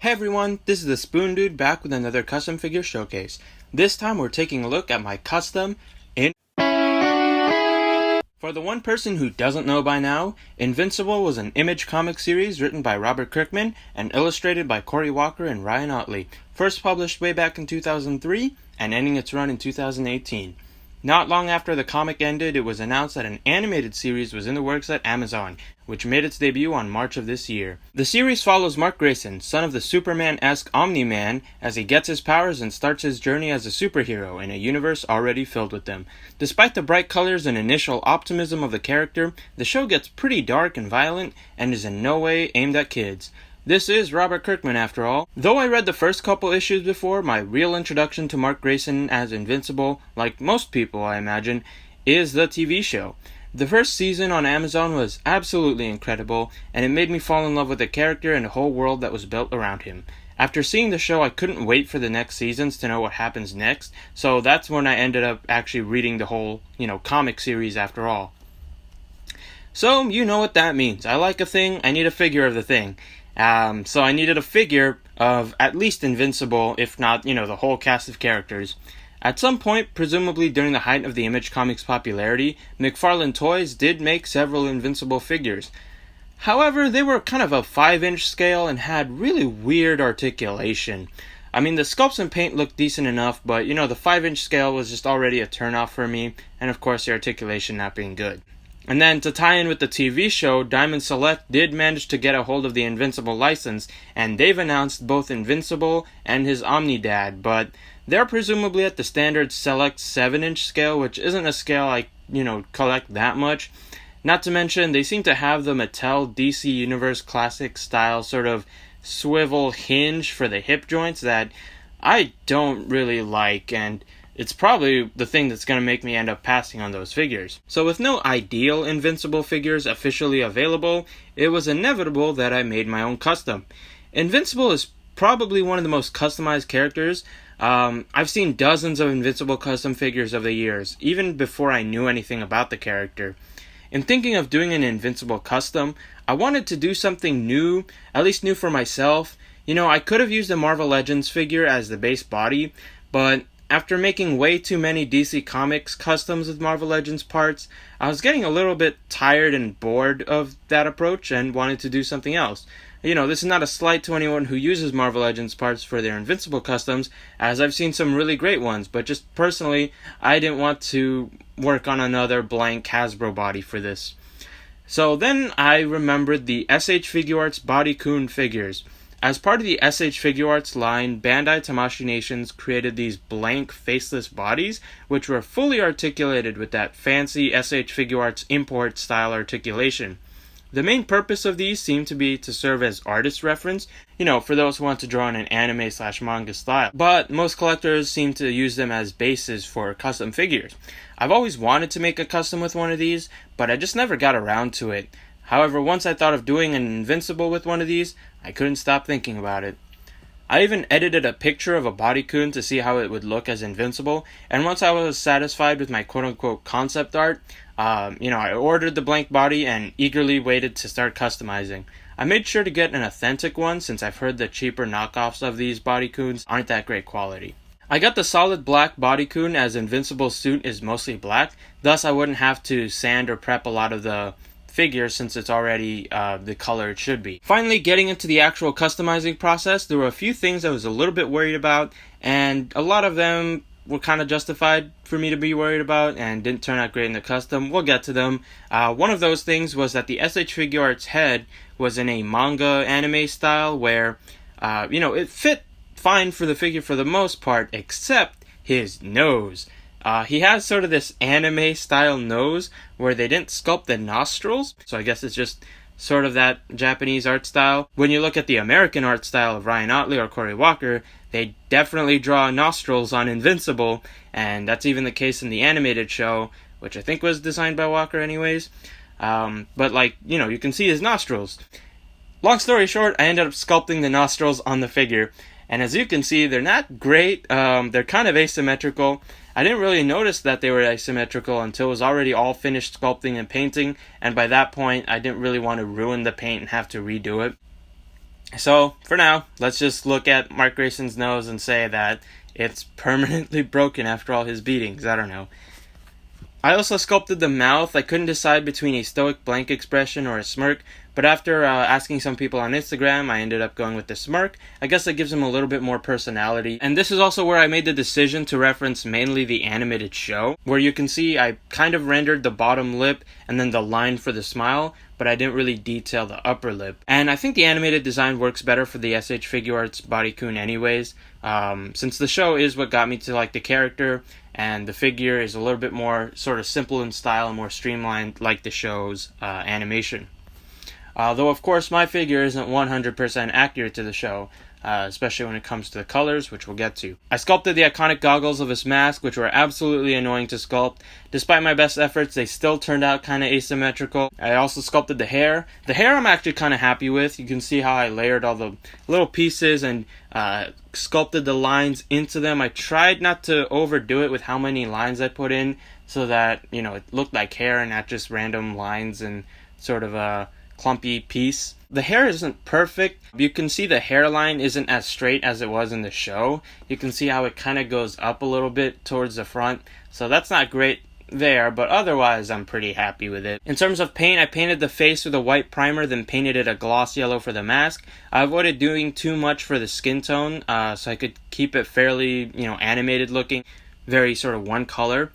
Hey everyone, this is the Spoon Dude back with another custom figure showcase. This time we're taking a look at my custom For the one person who doesn't know by now, Invincible was an Image comic series written by Robert Kirkman and illustrated by Cory Walker and Ryan Ottley, first published way back in 2003 and ending its run in 2018. Not long after the comic ended, it was announced that an animated series was in the works at Amazon, which made its debut on March of this year. The series follows Mark Grayson, son of the Superman-esque Omni-Man, as he gets his powers and starts his journey as a superhero in a universe already filled with them. Despite the bright colors and initial optimism of the character, the show gets pretty dark and violent and is in no way aimed at kids. This is Robert Kirkman after all. Though I read the first couple issues before, my real introduction to Mark Grayson as Invincible, like most people I imagine, is the TV show. The first season on Amazon was absolutely incredible, and it made me fall in love with the character and the whole world that was built around him. After seeing the show, I couldn't wait for the next seasons to know what happens next, so that's when I ended up actually reading the whole, comic series after all. So, you know what that means. I like a thing, I need a figure of the thing. So I needed a figure of at least Invincible, if not, the whole cast of characters. At some point, presumably during the height of the Image Comics' popularity, McFarlane Toys did make several Invincible figures. However, they were kind of a 5-inch scale and had really weird articulation. I mean, the sculpts and paint looked decent enough, but, the 5-inch scale was just already a turnoff for me, and of course the articulation not being good. And then, to tie in with the TV show, Diamond Select did manage to get a hold of the Invincible license, and they've announced both Invincible and his Omni-Dad, but they're presumably at the standard Select 7-inch scale, which isn't a scale I, collect that much. Not to mention, they seem to have the Mattel DC Universe Classic style sort of swivel hinge for the hip joints that I don't really like, and it's probably the thing that's going to make me end up passing on those figures. So with no ideal Invincible figures officially available, it was inevitable that I made my own custom. Invincible is probably one of the most customized characters. I've seen dozens of Invincible custom figures over the years, even before I knew anything about the character. In thinking of doing an Invincible custom, I wanted to do something new, at least new for myself. I could have used a Marvel Legends figure as the base body, but after making way too many DC Comics customs with Marvel Legends parts, I was getting a little bit tired and bored of that approach and wanted to do something else. This is not a slight to anyone who uses Marvel Legends parts for their Invincible customs, as I've seen some really great ones, but just personally, I didn't want to work on another blank Hasbro body for this. So then I remembered the SH Figuarts Bodycoon figures. As part of the SH Figuarts line, Bandai Tamashii Nations created these blank, faceless bodies, which were fully articulated with that fancy SH Figuarts import style articulation. The main purpose of these seemed to be to serve as artist reference, for those who want to draw in an anime/manga style, but most collectors seem to use them as bases for custom figures. I've always wanted to make a custom with one of these, but I just never got around to it. However, once I thought of doing an Invincible with one of these, I couldn't stop thinking about it. I even edited a picture of a Bodycoon to see how it would look as Invincible, and once I was satisfied with my quote-unquote concept art, I ordered the blank body and eagerly waited to start customizing. I made sure to get an authentic one since I've heard the cheaper knockoffs of these Bodycoons aren't that great quality. I got the solid black Bodycoon as Invincible's suit is mostly black, thus I wouldn't have to sand or prep a lot of the figure since it's already the color it should be. Finally, getting into the actual customizing process, there were a few things I was a little bit worried about, and a lot of them were kind of justified for me to be worried about and didn't turn out great in the custom. We'll get to them. One of those things was that the SH Figuarts head was in a manga anime style where, it fit fine for the figure for the most part, except his nose. He has sort of this anime style nose where they didn't sculpt the nostrils, so I guess it's just sort of that Japanese art style. When you look at the American art style of Ryan Ottley or Cory Walker, they definitely draw nostrils on Invincible, and that's even the case in the animated show, which I think was designed by Walker anyways. But you can see his nostrils. Long story short, I ended up sculpting the nostrils on the figure, and as you can see, they're not great. They're kind of asymmetrical. I didn't really notice that they were asymmetrical until it was already all finished sculpting and painting, and by that point, I didn't really want to ruin the paint and have to redo it. So, for now, let's just look at Mark Grayson's nose and say that it's permanently broken after all his beatings. I don't know. I also sculpted the mouth. I couldn't decide between a stoic blank expression or a smirk, but after asking some people on Instagram, I ended up going with the smirk. I guess that gives him a little bit more personality. And this is also where I made the decision to reference mainly the animated show, where you can see I kind of rendered the bottom lip and then the line for the smile, but I didn't really detail the upper lip. And I think the animated design works better for the SH Figuarts Bodycoon anyways, since the show is what got me to like the character, and the figure is a little bit more sort of simple in style and more streamlined like the show's animation. Though of course my figure isn't 100% accurate to the show, especially when it comes to the colors, which we'll get to. I sculpted the iconic goggles of his mask, which were absolutely annoying to sculpt. Despite my best efforts, they still turned out kind of asymmetrical. I also sculpted the hair. The hair I'm actually kind of happy with. You can see how I layered all the little pieces and sculpted the lines into them. I tried not to overdo it with how many lines I put in so that, it looked like hair and not just random lines and sort of a clumpy piece. The hair isn't perfect. You can see the hairline isn't as straight as it was in the show. You can see how it kind of goes up a little bit towards the front. So that's not great there, but otherwise I'm pretty happy with it. In terms of paint, I painted the face with a white primer, then painted it a gloss yellow for the mask. I avoided doing too much for the skin tone, so I could keep it fairly, animated looking, very sort of one color.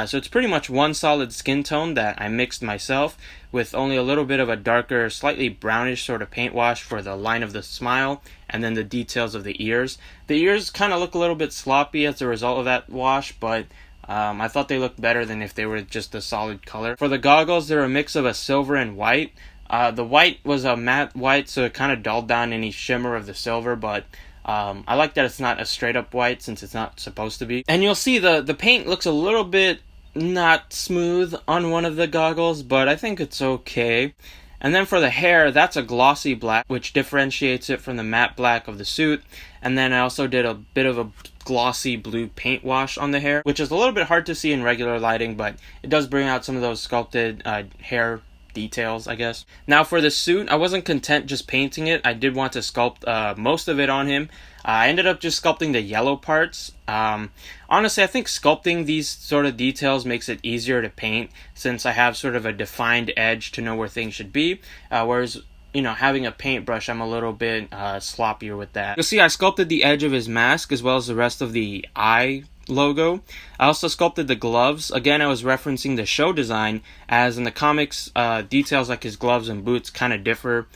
So it's pretty much one solid skin tone that I mixed myself, with only a little bit of a darker, slightly brownish sort of paint wash for the line of the smile and then the details of the ears. The ears kind of look a little bit sloppy as a result of that wash, but I thought they looked better than if they were just a solid color. For the goggles, they're a mix of a silver and white. The white was a matte white, so it kind of dulled down any shimmer of the silver, but I like that it's not a straight up white since it's not supposed to be. And you'll see the paint looks a little bit not smooth on one of the goggles, but I think it's okay. And then for the hair, that's a glossy black, which differentiates it from the matte black of the suit. And then I also did a bit of a glossy blue paint wash on the hair, which is a little bit hard to see in regular lighting, but it does bring out some of those sculpted hair details, I guess. Now for the suit, I wasn't content just painting it. I did want to sculpt most of it on him. I ended up just sculpting the yellow parts. Honestly, I think sculpting these sort of details makes it easier to paint since I have sort of a defined edge to know where things should be, whereas having a paintbrush, I'm a little bit sloppier with that. You'll see I sculpted the edge of his mask as well as the rest of the eye logo. I also sculpted the gloves. Again, I was referencing the show design, as in the comics, details like his gloves and boots kind of differ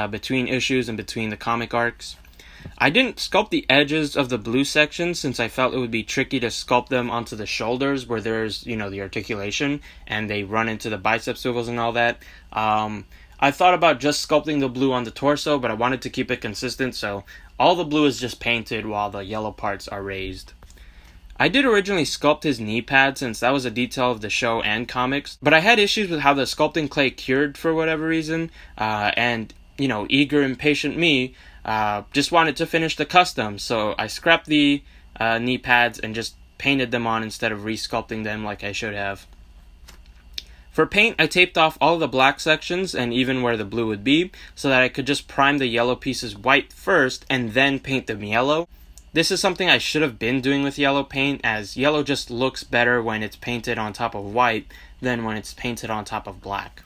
between issues and between the comic arcs. I didn't sculpt the edges of the blue section since I felt it would be tricky to sculpt them onto the shoulders where there's, the articulation and they run into the bicep swivels and all that. I thought about just sculpting the blue on the torso, but I wanted to keep it consistent, so all the blue is just painted while the yellow parts are raised. I did originally sculpt his knee pad since that was a detail of the show and comics, but I had issues with how the sculpting clay cured for whatever reason, and, eager, impatient me just wanted to finish the custom, so I scrapped the knee pads and just painted them on instead of re-sculpting them like I should have. For paint, I taped off all the black sections and even where the blue would be, so that I could just prime the yellow pieces white first and then paint them yellow. This is something I should have been doing with yellow paint, as yellow just looks better when it's painted on top of white than when it's painted on top of black.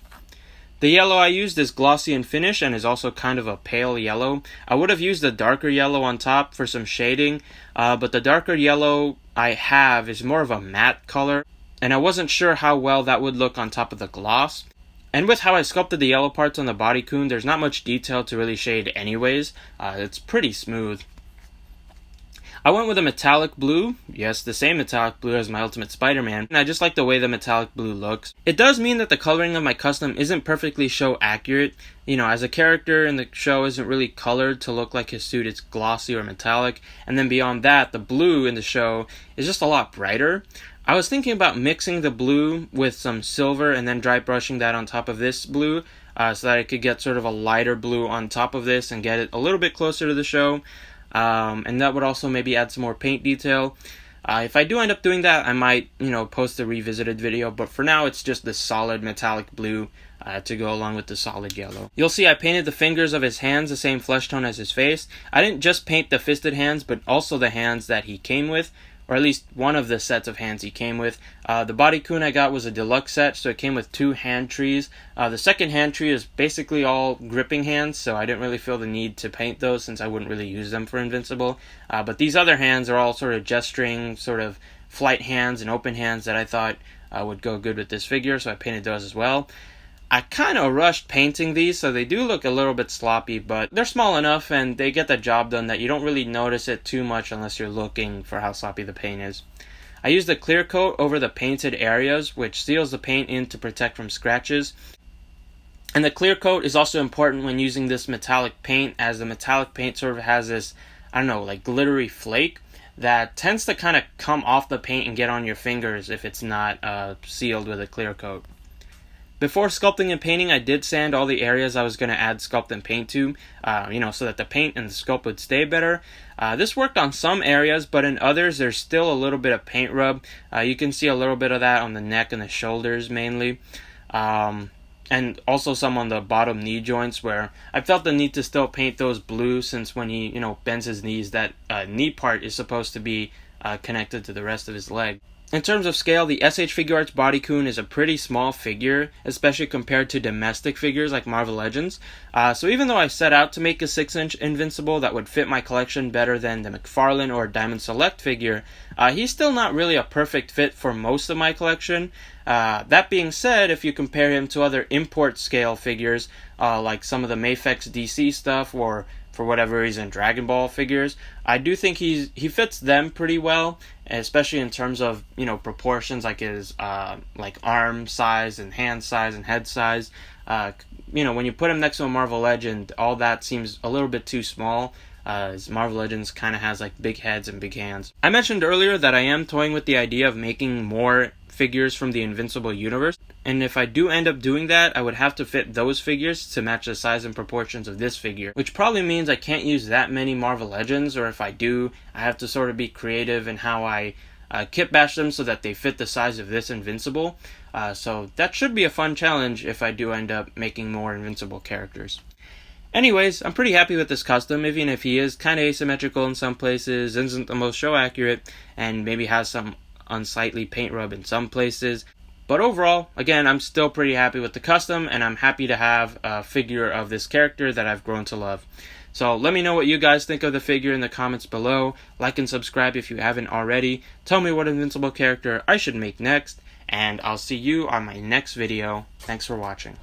The yellow I used is glossy in finish and is also kind of a pale yellow. I would have used the darker yellow on top for some shading, but the darker yellow I have is more of a matte color, and I wasn't sure how well that would look on top of the gloss. And with how I sculpted the yellow parts on the Bodycoon, there's not much detail to really shade anyways. It's pretty smooth. I went with a metallic blue, yes, the same metallic blue as my Ultimate Spider-Man, and I just like the way the metallic blue looks. It does mean that the coloring of my custom isn't perfectly show accurate. As a character in the show isn't really colored to look like his suit is glossy or metallic, and then beyond that, the blue in the show is just a lot brighter. I was thinking about mixing the blue with some silver and then dry brushing that on top of this blue, so that I could get sort of a lighter blue on top of this and get it a little bit closer to the show. And that would also maybe add some more paint detail. If I do end up doing that, I might, post a revisited video, but for now it's just the solid metallic blue to go along with the solid yellow. You'll see I painted the fingers of his hands the same flesh tone as his face. I didn't just paint the fisted hands, but also the hands that he came with, or at least one of the sets of hands he came with. The bodycoon I got was a deluxe set, so it came with 2 hand trees. The second hand tree is basically all gripping hands, so I didn't really feel the need to paint those since I wouldn't really use them for Invincible. But these other hands are all sort of gesturing, sort of flight hands and open hands that I thought would go good with this figure, so I painted those as well. I kind of rushed painting these, so they do look a little bit sloppy, but they're small enough and they get the job done that you don't really notice it too much unless you're looking for how sloppy the paint is. I used a clear coat over the painted areas, which seals the paint in to protect from scratches. And the clear coat is also important when using this metallic paint, as the metallic paint sort of has this, I don't know, like glittery flake that tends to kind of come off the paint and get on your fingers if it's not sealed with a clear coat. Before sculpting and painting, I did sand all the areas I was going to add sculpt and paint to, so that the paint and the sculpt would stay better. This worked on some areas, but in others there's still a little bit of paint rub. You can see a little bit of that on the neck and the shoulders mainly. And also some on the bottom knee joints, where I felt the need to still paint those blue, since when he, bends his knees, that knee part is supposed to be connected to the rest of his leg. In terms of scale, the SH Figuarts Bodycoon is a pretty small figure, especially compared to domestic figures like Marvel Legends. So even though I set out to make a 6-inch Invincible that would fit my collection better than the McFarlane or Diamond Select figure, he's still not really a perfect fit for most of my collection. That being said, if you compare him to other import scale figures, like some of the Mafex DC stuff, or for whatever reason Dragon Ball figures, I do think he fits them pretty well, especially in terms of proportions, like his like arm size and hand size and head size. When you put him next to a Marvel Legend, all that seems a little bit too small, as Marvel Legends kind of has like big heads and big hands. I mentioned earlier that I am toying with the idea of making more figures from the Invincible universe, and if I do end up doing that, I would have to fit those figures to match the size and proportions of this figure, which probably means I can't use that many Marvel Legends, or if I do, I have to sort of be creative in how I kit bash them so that they fit the size of this Invincible. So that should be a fun challenge if I do end up making more Invincible characters. Anyways, I'm pretty happy with this custom, even if he is kind of asymmetrical in some places, isn't the most show accurate, and maybe has some unsightly paint rub in some places. But overall, again, I'm still pretty happy with the custom, and I'm happy to have a figure of this character that I've grown to love. So let me know what you guys think of the figure in the comments below. Like and subscribe if you haven't already. Tell me what Invincible character I should make next, and I'll see you on my next video. Thanks for watching.